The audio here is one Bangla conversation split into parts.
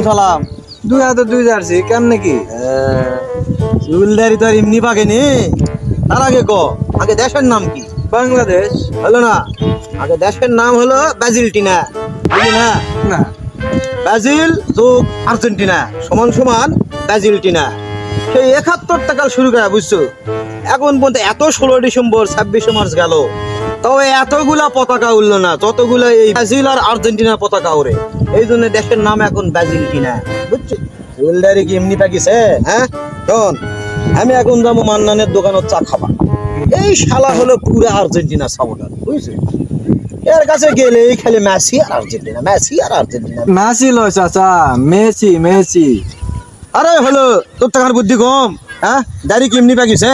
সালাম। দুই হাতে দুই জার্সি কেমনে কি? চুলদারি তো আর এমনি পাকেনি। তার আগে আগে দেশের নাম কি? বাংলাদেশ। হলো না, আগে দেশের নাম হলো ব্রাজিলটিনা, বুঝলি না? না ব্রাজিল যোগ আর্জেন্টিনা সমান সমান ব্রাজিলটিনা। সেই 71 টাকা শুরু করা, বুঝছো? এখন পর্যন্ত এত 16 ডিসেম্বর 26 মার্চ গেল, তবে এতগুলা পতাকা উঠলো না যতগুলো এই ব্রাজিল আর আর্জেন্টিনার পতাকা ওড়ে। এই জন্য দেশের নাম এখন ব্রাজিলটিনা, বুঝছো? চুলদারি কি এমনি পাকিছে? হ্যাঁ শোন, আমি এখন যাবো মান্নানের দোকানের চা খাবা। এই শালা হলো পুরো আর্জেন্টিনা সাপোর্টার, বুঝছো? এর কাছে গেলে খালি মেসি আর আর্জেন্টিনা, মেসি আর আর্জেন্টিনা। মেসি লয় চাচা, মেসি মেসি। আরে হলো তোর টাকার বুদ্ধি কম, হ্যাঁ? দাড়ি কেমনি পাকিছে?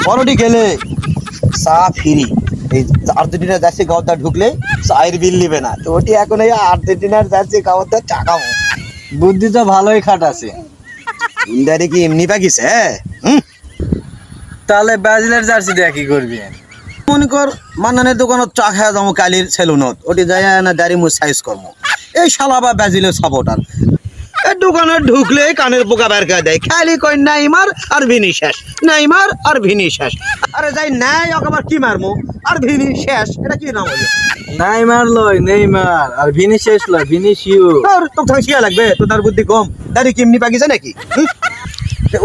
পরটি গেলে চা ফ্রি। এই আর্জেন্টিনার যাচ্ছে গাওয়ার ঢুকলে চায়ের বিল নিবে না, তো ওটি এখন এই আর্জেন্টিনার যাচ্ছে গাওয়ার চা খাবো। বুদ্ধি তো ভালোই খাটাছে। দাড়ি কি এমনি পাকিছে? তাহলে ব্রাজিলের জার্সি দিয়ে কি করবি? মনে কর মান্নানের দোকানত চা খাওয়া যাবো কালির সেলুনত, ওটি যাই না দাড়ি মুখ সাইজ করবো। এই শালা বা ব্রাজিলের সাপোর্টার দোকানে ঢুকলে কানের পোকা বের করে দেয়, খালি কই নাইমার আর ভিনিশিয়াস, নাইমার আর ভিনিশিয়াস। আরে যাই নাই আবার কি মারমু আর ভিনিশিয়াস, এটা কি নাম হলো? নেইমার লয় নেইমার, আর ভিনিসিয়াস লয় ভিনিসিউ। আর তো থাঙ্গিয়া লাগবে, তো তার বুদ্ধি কম। দাড়ি কেমনি পাকিছে নাকি?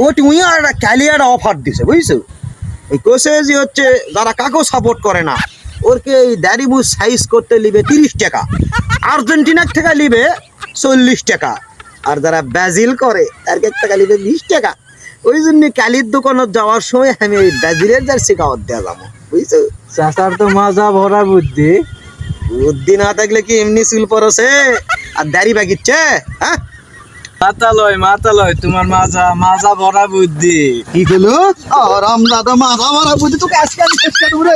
ও তুই আর একটা ক্যালিয়ার অফার দিছে, বুঝছো? এই কোসে যে হচ্ছে যারা কাকো সাপোর্ট করে না, ওরকে এই দাড়ি মুখ সাইজ করতে লিবে 30 টাকা, আর্জেন্টিনার থেকে লিবে 40 টাকা, আর যারা ব্রাজিল করে তার টাকা লিবে 20 টাকা। ওই জন্য কালির দোকানে যাওয়ার সময় আমি এই ব্রাজিলের জার্সি খাওয়ার দেওয়া যাবো, বুঝছো? চাচার তো মাজা ভরা বুদ্ধি। বুদ্ধি না থাকলে কি এমনি চুল পরছে আর দাড়ি বাগিচ্ছে? হ্যাঁ, মাথা লয় তোমার মাজা মাজা ভরা বুদ্ধি। কি হলো? আর আমরা তো মাথা মারা বুদ্ধি তোকে আজকে আমি চেষ্টা করবো রে।